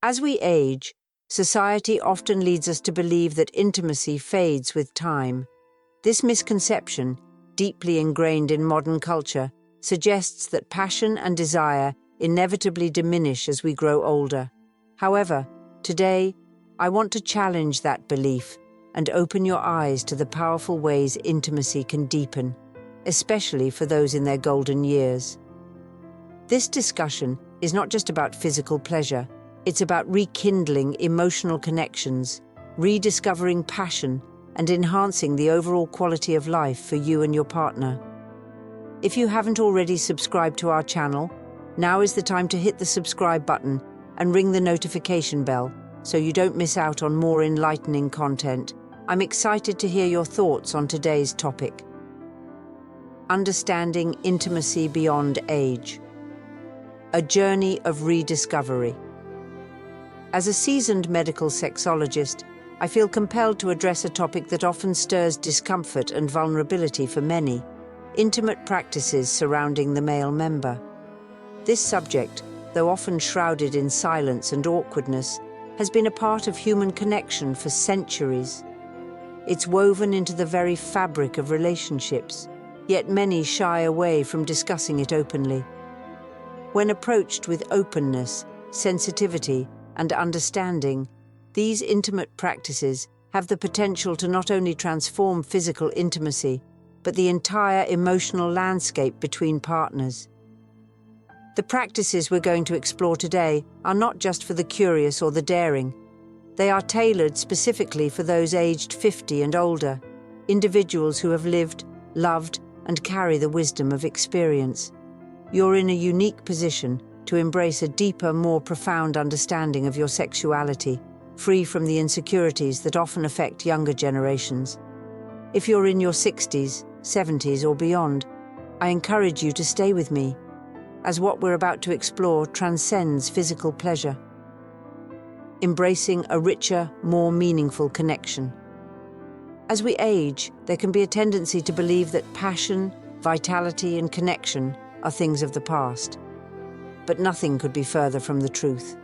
As we age, society often leads us to believe that intimacy fades with time. This misconception, deeply ingrained in modern culture, suggests that passion and desire inevitably diminish as we grow older. However, today, I want to challenge that belief and open your eyes to the powerful ways intimacy can deepen, especially for those in their golden years. This discussion is not just about physical pleasure, it's about rekindling emotional connections, rediscovering passion, and enhancing the overall quality of life for you and your partner. If you haven't already subscribed to our channel, now is the time to hit the subscribe button and ring the notification bell so you don't miss out on more enlightening content. I'm excited to hear your thoughts on today's topic. Understanding intimacy beyond age. A journey of rediscovery. As a seasoned medical sexologist, I feel compelled to address a topic that often stirs discomfort and vulnerability for many: intimate practices surrounding the male member. This subject, though often shrouded in silence and awkwardness, has been a part of human connection for centuries. It's woven into the very fabric of relationships, yet many shy away from discussing it openly. When approached with openness, sensitivity, and understanding, these intimate practices have the potential to not only transform physical intimacy, but the entire emotional landscape between partners. The practices we're going to explore today are not just for the curious or the daring. They are tailored specifically for those aged 50 and older, individuals who have lived, loved, and carry the wisdom of experience. You're in a unique position to embrace a deeper, more profound understanding of your sexuality, free from the insecurities that often affect younger generations. If you're in your 60s, 70s, or beyond, I encourage you to stay with me, as what we're about to explore transcends physical pleasure, embracing a richer, more meaningful connection. As we age, there can be a tendency to believe that passion, vitality, and connection are things of the past. But nothing could be further from the truth.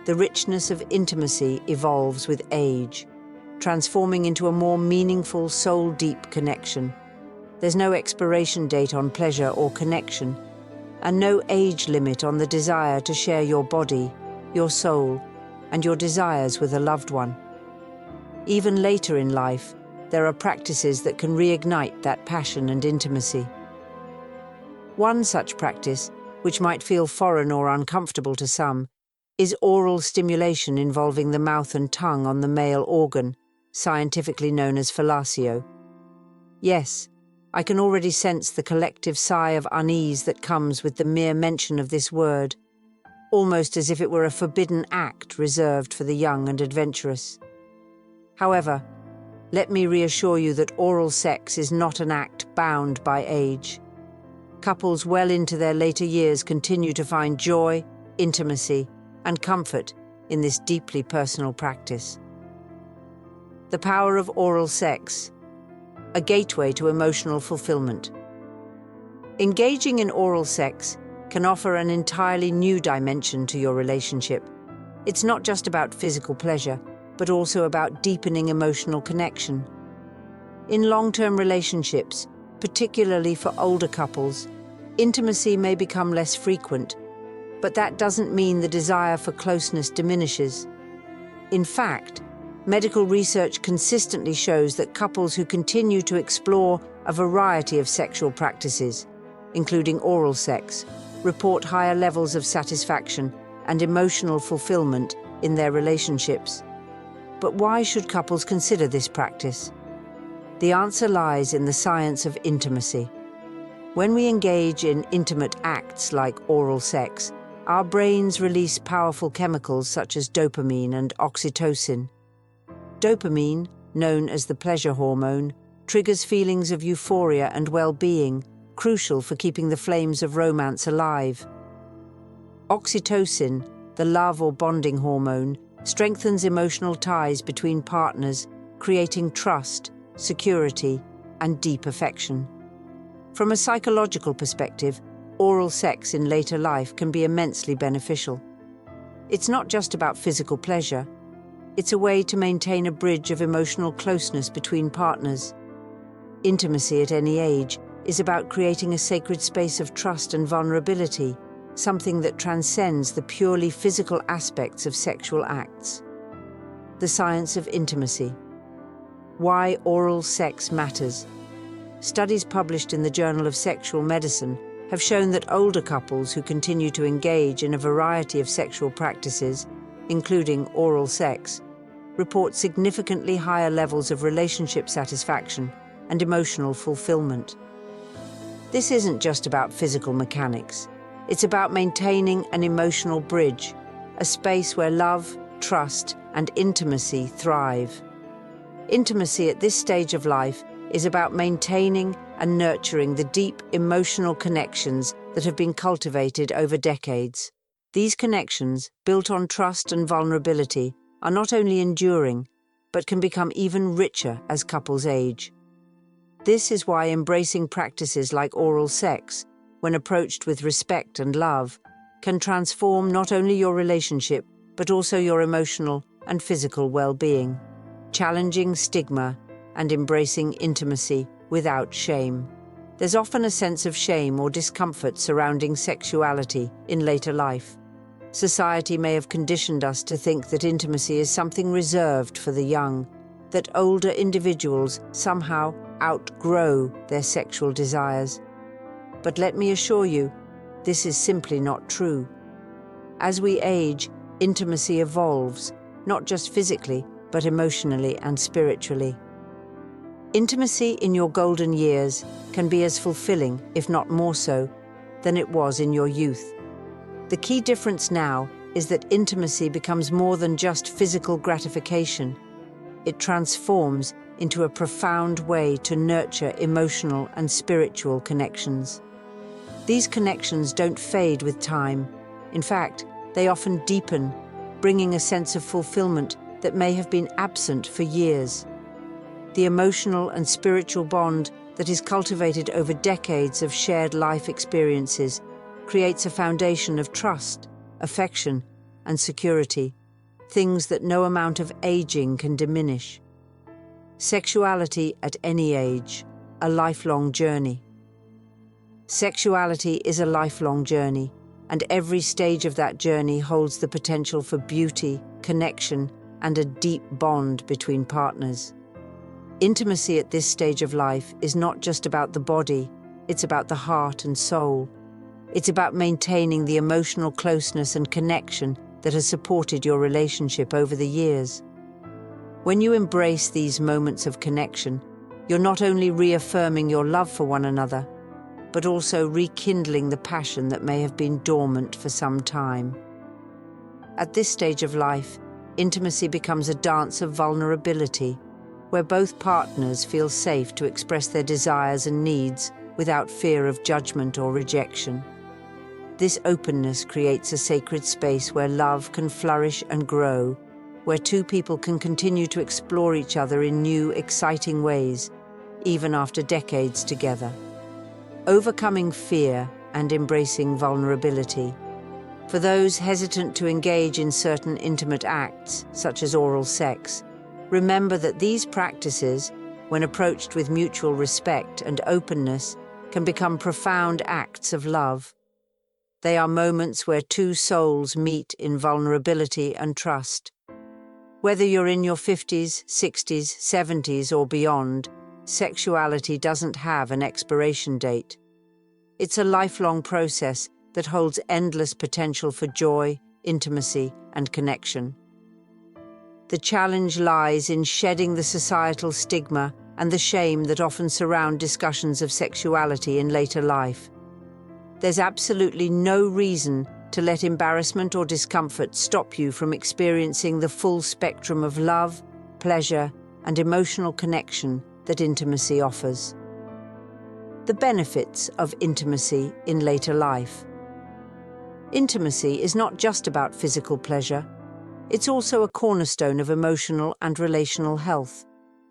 The richness of intimacy evolves with age, transforming into a more meaningful, soul-deep connection. There's no expiration date on pleasure or connection, and no age limit on the desire to share your body, your soul, and your desires with a loved one. Even later in life, there are practices that can reignite that passion and intimacy. One such practice, which might feel foreign or uncomfortable to some, is oral stimulation involving the mouth and tongue on the male organ, scientifically known as fellatio. Yes, I can already sense the collective sigh of unease that comes with the mere mention of this word, almost as if it were a forbidden act reserved for the young and adventurous. However, let me reassure you that oral sex is not an act bound by age. Couples well into their later years continue to find joy, intimacy, and comfort in this deeply personal practice. The power of oral sex, a gateway to emotional fulfillment. Engaging in oral sex can offer an entirely new dimension to your relationship. It's not just about physical pleasure, but also about deepening emotional connection. In long-term relationships, particularly for older couples, intimacy may become less frequent, but that doesn't mean the desire for closeness diminishes. In fact, medical research consistently shows that couples who continue to explore a variety of sexual practices, including oral sex, report higher levels of satisfaction and emotional fulfillment in their relationships. But why should couples consider this practice? The answer lies in the science of intimacy. When we engage in intimate acts like oral sex, our brains release powerful chemicals such as dopamine and oxytocin. Dopamine, known as the pleasure hormone, triggers feelings of euphoria and well-being, crucial for keeping the flames of romance alive. Oxytocin, the love or bonding hormone, strengthens emotional ties between partners, creating trust, security, and deep affection. From a psychological perspective, oral sex in later life can be immensely beneficial. It's not just about physical pleasure. It's a way to maintain a bridge of emotional closeness between partners. Intimacy at any age is about creating a sacred space of trust and vulnerability, something that transcends the purely physical aspects of sexual acts. The science of intimacy. Why oral sex matters. Studies published in the Journal of Sexual Medicine have shown that older couples who continue to engage in a variety of sexual practices, including oral sex, report significantly higher levels of relationship satisfaction and emotional fulfillment. This isn't just about physical mechanics. It's about maintaining an emotional bridge, a space where love, trust, and intimacy thrive. Intimacy at this stage of life is about maintaining and nurturing the deep emotional connections that have been cultivated over decades. These connections, built on trust and vulnerability, are not only enduring, but can become even richer as couples age. This is why embracing practices like oral sex, when approached with respect and love, can transform not only your relationship, but also your emotional and physical well-being, challenging stigma and embracing intimacy without shame. There's often a sense of shame or discomfort surrounding sexuality in later life. Society may have conditioned us to think that intimacy is something reserved for the young, that older individuals somehow outgrow their sexual desires. But let me assure you, this is simply not true. As we age, intimacy evolves, not just physically, but emotionally and spiritually. Intimacy in your golden years can be as fulfilling, if not more so, than it was in your youth. The key difference now is that intimacy becomes more than just physical gratification. It transforms into a profound way to nurture emotional and spiritual connections. These connections don't fade with time. In fact, they often deepen, bringing a sense of fulfillment that may have been absent for years. The emotional and spiritual bond that is cultivated over decades of shared life experiences creates a foundation of trust, affection, and security, things that no amount of aging can diminish. Sexuality at any age, a lifelong journey. Sexuality is a lifelong journey, and every stage of that journey holds the potential for beauty, connection, and a deep bond between partners. Intimacy at this stage of life is not just about the body, it's about the heart and soul. It's about maintaining the emotional closeness and connection that has supported your relationship over the years. When you embrace these moments of connection, you're not only reaffirming your love for one another, but also rekindling the passion that may have been dormant for some time. At this stage of life, intimacy becomes a dance of vulnerability, where both partners feel safe to express their desires and needs without fear of judgment or rejection. This openness creates a sacred space where love can flourish and grow, where two people can continue to explore each other in new, exciting ways, even after decades together. Overcoming fear and embracing vulnerability. For those hesitant to engage in certain intimate acts, such as oral sex, remember that these practices, when approached with mutual respect and openness, can become profound acts of love. They are moments where two souls meet in vulnerability and trust. Whether you're in your 50s, 60s, 70s, or beyond, sexuality doesn't have an expiration date. It's a lifelong process that holds endless potential for joy, intimacy, and connection. The challenge lies in shedding the societal stigma and the shame that often surround discussions of sexuality in later life. There's absolutely no reason to let embarrassment or discomfort stop you from experiencing the full spectrum of love, pleasure, and emotional connection that intimacy offers. The benefits of intimacy in later life. Intimacy is not just about physical pleasure. It's also a cornerstone of emotional and relational health.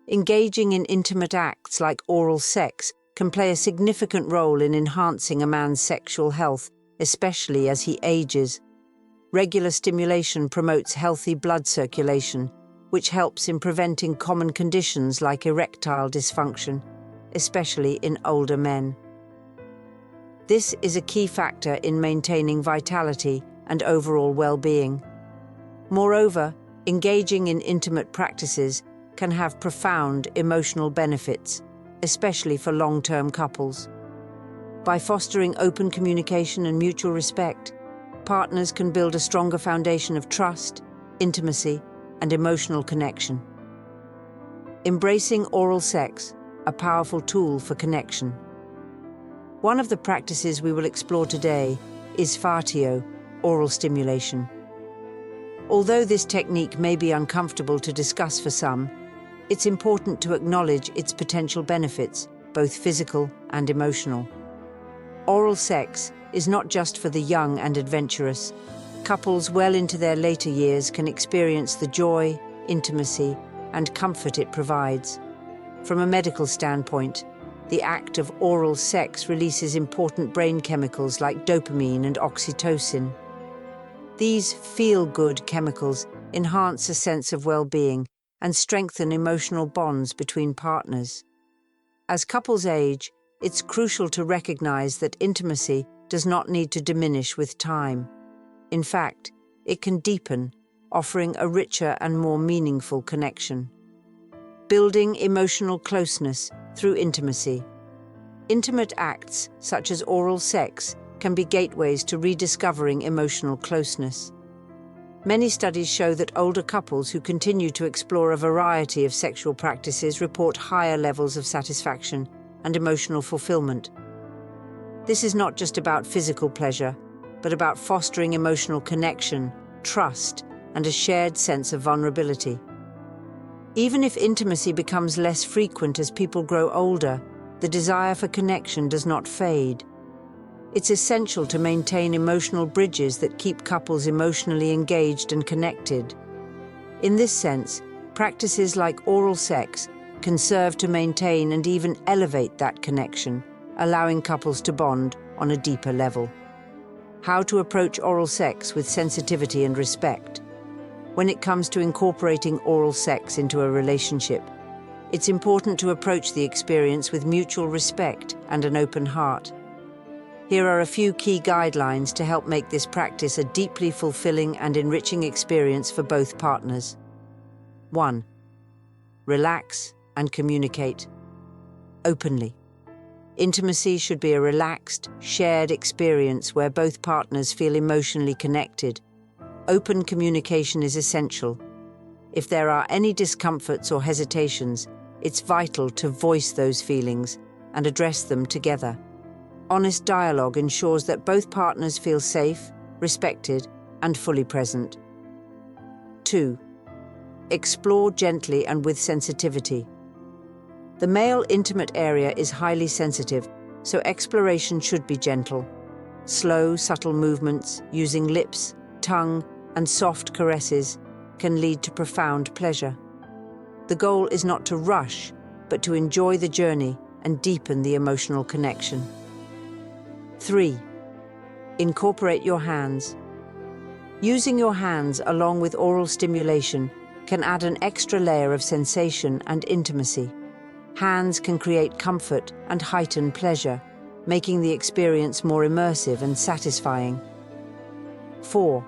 Engaging in intimate acts like oral sex can play a significant role in enhancing a man's sexual health, especially as he ages. Regular stimulation promotes healthy blood circulation, which helps in preventing common conditions like erectile dysfunction, especially in older men. This is a key factor in maintaining vitality and overall well-being. Moreover, engaging in intimate practices can have profound emotional benefits, especially for long-term couples. By fostering open communication and mutual respect, partners can build a stronger foundation of trust, intimacy, and emotional connection. Embracing oral sex, a powerful tool for connection. One of the practices we will explore today is fatio, oral stimulation. Although this technique may be uncomfortable to discuss for some, it's important to acknowledge its potential benefits, both physical and emotional. Oral sex is not just for the young and adventurous. Couples well into their later years can experience the joy, intimacy, and comfort it provides. From a medical standpoint, the act of oral sex releases important brain chemicals like dopamine and oxytocin. These feel-good chemicals enhance a sense of well-being and strengthen emotional bonds between partners. As couples age, it's crucial to recognize that intimacy does not need to diminish with time. In fact, it can deepen, offering a richer and more meaningful connection. Building emotional closeness through intimacy. Intimate acts, such as oral sex, can be gateways to rediscovering emotional closeness. Many studies show that older couples who continue to explore a variety of sexual practices report higher levels of satisfaction and emotional fulfillment. This is not just about physical pleasure, but about fostering emotional connection, trust, and a shared sense of vulnerability. Even if intimacy becomes less frequent as people grow older, the desire for connection does not fade. It's essential to maintain emotional bridges that keep couples emotionally engaged and connected. In this sense, practices like oral sex can serve to maintain and even elevate that connection, allowing couples to bond on a deeper level. How to approach oral sex with sensitivity and respect. When it comes to incorporating oral sex into a relationship, it's important to approach the experience with mutual respect and an open heart. Here are a few key guidelines to help make this practice a deeply fulfilling and enriching experience for both partners. 1. Relax and communicate openly. Intimacy should be a relaxed, shared experience where both partners feel emotionally connected. Open communication is essential. If there are any discomforts or hesitations, it's vital to voice those feelings and address them together. Honest dialogue ensures that both partners feel safe, respected, and fully present. 2. Explore gently and with sensitivity. The male intimate area is highly sensitive, so exploration should be gentle. Slow, subtle movements, using lips, tongue, and soft caresses can lead to profound pleasure. The goal is not to rush, but to enjoy the journey and deepen the emotional connection. 3. Incorporate your hands. Using your hands along with oral stimulation can add an extra layer of sensation and intimacy. Hands can create comfort and heighten pleasure, making the experience more immersive and satisfying. 4.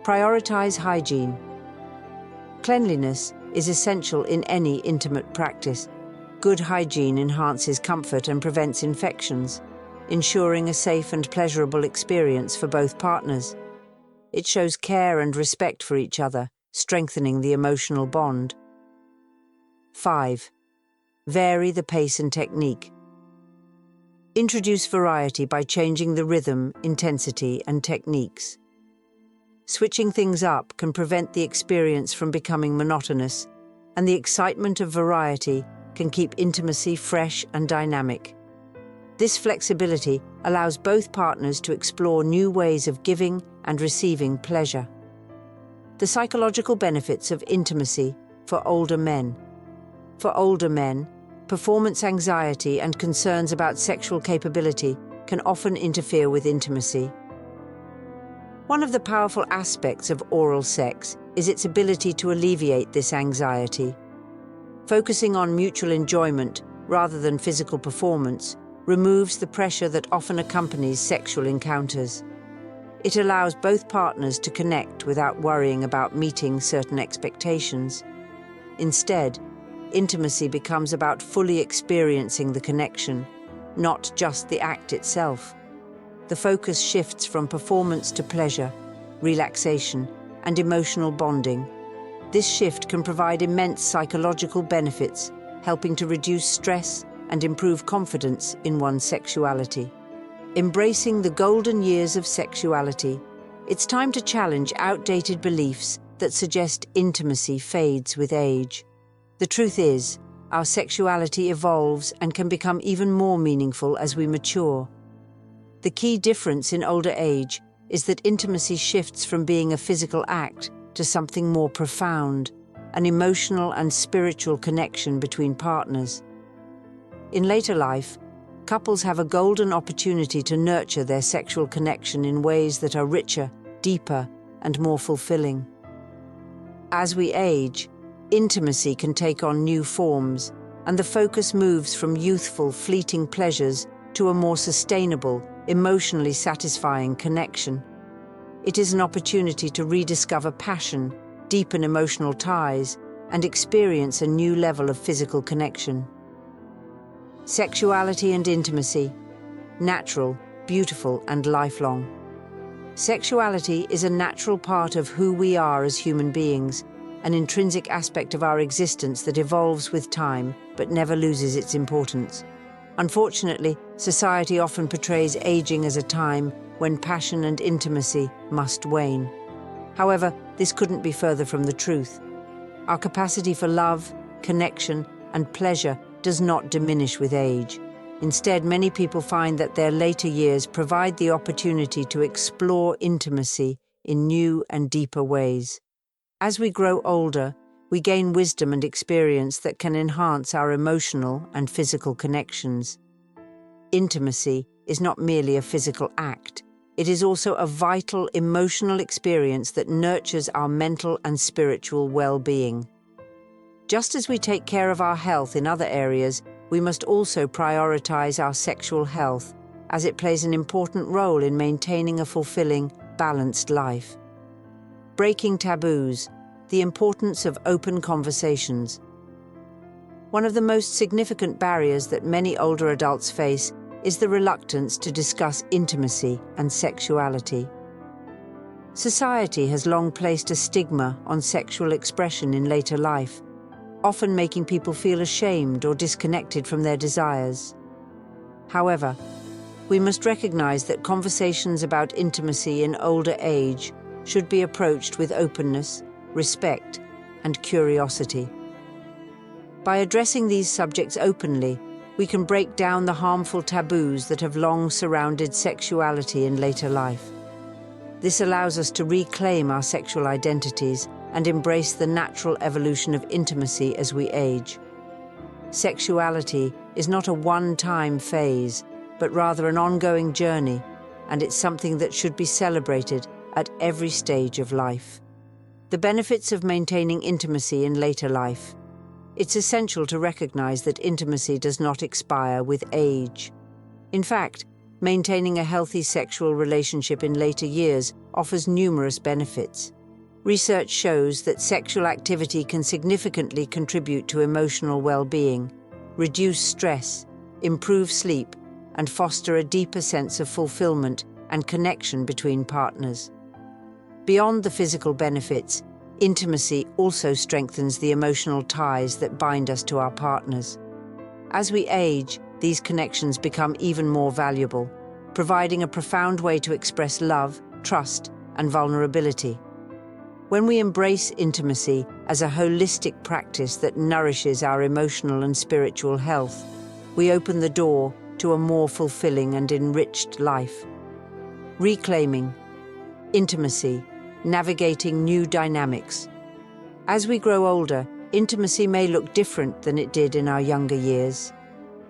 Prioritize hygiene. Cleanliness is essential in any intimate practice. Good hygiene enhances comfort and prevents infections, ensuring a safe and pleasurable experience for both partners. It shows care and respect for each other, strengthening the emotional bond. 5. Vary the pace and technique. Introduce variety by changing the rhythm, intensity, and techniques. Switching things up can prevent the experience from becoming monotonous, and the excitement of variety can keep intimacy fresh and dynamic. This flexibility allows both partners to explore new ways of giving and receiving pleasure. The psychological benefits of intimacy for older men. For older men, performance anxiety and concerns about sexual capability can often interfere with intimacy. One of the powerful aspects of oral sex is its ability to alleviate this anxiety. Focusing on mutual enjoyment rather than physical performance removes the pressure that often accompanies sexual encounters. It allows both partners to connect without worrying about meeting certain expectations. Instead, intimacy becomes about fully experiencing the connection, not just the act itself. The focus shifts from performance to pleasure, relaxation, and emotional bonding. This shift can provide immense psychological benefits, helping to reduce stress and improve confidence in one's sexuality. Embracing the golden years of sexuality, it's time to challenge outdated beliefs that suggest intimacy fades with age. The truth is, our sexuality evolves and can become even more meaningful as we mature. The key difference in older age is that intimacy shifts from being a physical act to something more profound, an emotional and spiritual connection between partners. In later life, couples have a golden opportunity to nurture their sexual connection in ways that are richer, deeper, and more fulfilling. As we age, intimacy can take on new forms, and the focus moves from youthful, fleeting pleasures to a more sustainable, emotionally satisfying connection. It is an opportunity to rediscover passion, deepen emotional ties, and experience a new level of physical connection. Sexuality and intimacy, natural, beautiful, and lifelong. Sexuality is a natural part of who we are as human beings, an intrinsic aspect of our existence that evolves with time but never loses its importance. Unfortunately, society often portrays aging as a time when passion and intimacy must wane. However, this couldn't be further from the truth. Our capacity for love, connection, and pleasure does not diminish with age. Instead, many people find that their later years provide the opportunity to explore intimacy in new and deeper ways. As we grow older, we gain wisdom and experience that can enhance our emotional and physical connections. Intimacy is not merely a physical act. It is also a vital emotional experience that nurtures our mental and spiritual well-being. Just as we take care of our health in other areas, we must also prioritize our sexual health, as it plays an important role in maintaining a fulfilling, balanced life. Breaking taboos, the importance of open conversations. One of the most significant barriers that many older adults face is the reluctance to discuss intimacy and sexuality. Society has long placed a stigma on sexual expression in later life, often making people feel ashamed or disconnected from their desires. However, we must recognize that conversations about intimacy in older age should be approached with openness, respect, and curiosity. By addressing these subjects openly, we can break down the harmful taboos that have long surrounded sexuality in later life. This allows us to reclaim our sexual identities and embrace the natural evolution of intimacy as we age. Sexuality is not a one-time phase, but rather an ongoing journey, and it's something that should be celebrated at every stage of life. The benefits of maintaining intimacy in later life. It's essential to recognize that intimacy does not expire with age. In fact, maintaining a healthy sexual relationship in later years offers numerous benefits. Research shows that sexual activity can significantly contribute to emotional well-being, reduce stress, improve sleep, and foster a deeper sense of fulfillment and connection between partners. Beyond the physical benefits, intimacy also strengthens the emotional ties that bind us to our partners. As we age, these connections become even more valuable, providing a profound way to express love, trust, and vulnerability. When we embrace intimacy as a holistic practice that nourishes our emotional and spiritual health, we open the door to a more fulfilling and enriched life. Reclaiming intimacy, navigating new dynamics. As we grow older, intimacy may look different than it did in our younger years.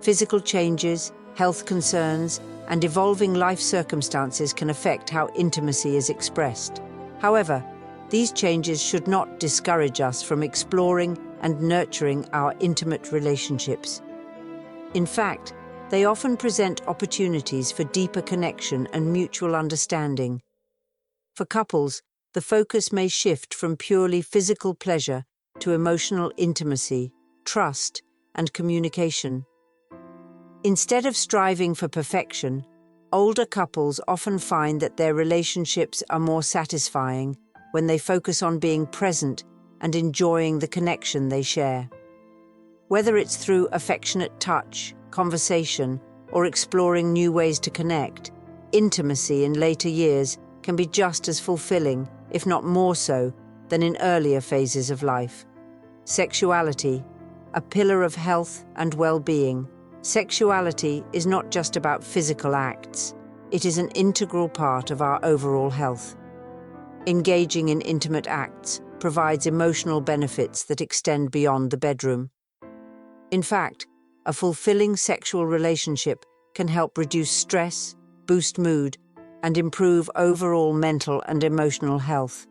Physical changes, health concerns, and evolving life circumstances can affect how intimacy is expressed. However, these changes should not discourage us from exploring and nurturing our intimate relationships. In fact, they often present opportunities for deeper connection and mutual understanding. For couples, the focus may shift from purely physical pleasure to emotional intimacy, trust, and communication. Instead of striving for perfection, older couples often find that their relationships are more satisfying when they focus on being present and enjoying the connection they share. Whether it's through affectionate touch, conversation, or exploring new ways to connect, intimacy in later years can be just as fulfilling, if not more so, than in earlier phases of life. Sexuality, a pillar of health and well-being. Sexuality is not just about physical acts. It is an integral part of our overall health. Engaging in intimate acts provides emotional benefits that extend beyond the bedroom. In fact, a fulfilling sexual relationship can help reduce stress, boost mood, and improve overall mental and emotional health.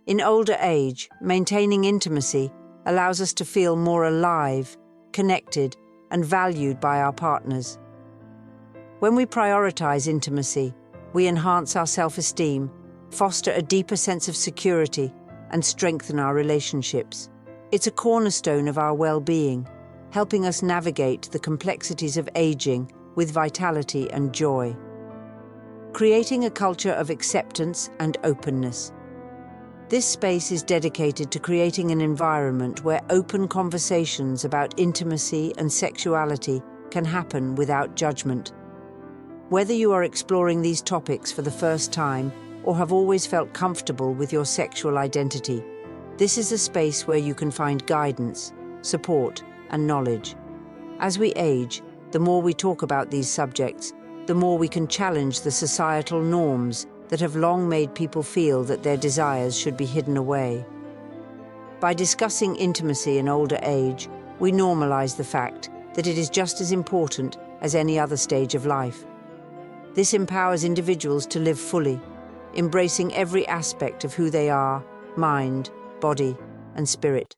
In older age, maintaining intimacy allows us to feel more alive, connected, and valued by our partners. When we prioritize intimacy, we enhance our self-esteem, foster a deeper sense of security, and strengthen our relationships. It's a cornerstone of our well-being, helping us navigate the complexities of aging with vitality and joy. Creating a culture of acceptance and openness. This space is dedicated to creating an environment where open conversations about intimacy and sexuality can happen without judgment. Whether you are exploring these topics for the first time or have always felt comfortable with your sexual identity, this is a space where you can find guidance, support, and knowledge. As we age, the more we talk about these subjects, the more we can challenge the societal norms that have long made people feel that their desires should be hidden away. By discussing intimacy in older age, we normalize the fact that it is just as important as any other stage of life. This empowers individuals to live fully, embracing every aspect of who they are, mind, body, and spirit.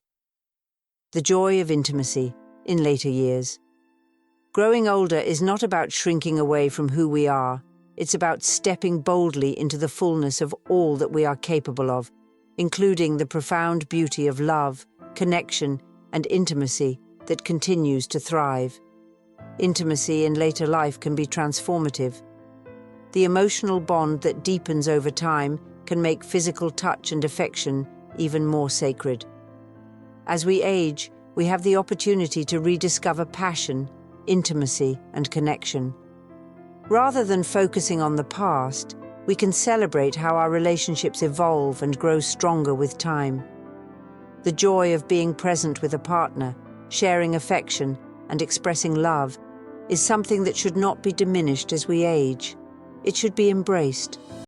The joy of intimacy in later years. Growing older is not about shrinking away from who we are. It's about stepping boldly into the fullness of all that we are capable of, including the profound beauty of love, connection, and intimacy that continues to thrive. Intimacy in later life can be transformative. The emotional bond that deepens over time can make physical touch and affection even more sacred. As we age, we have the opportunity to rediscover passion, intimacy, and connection. Rather than focusing on the past, we can celebrate how our relationships evolve and grow stronger with time. The joy of being present with a partner, sharing affection, and expressing love is something that should not be diminished as we age. It should be embraced.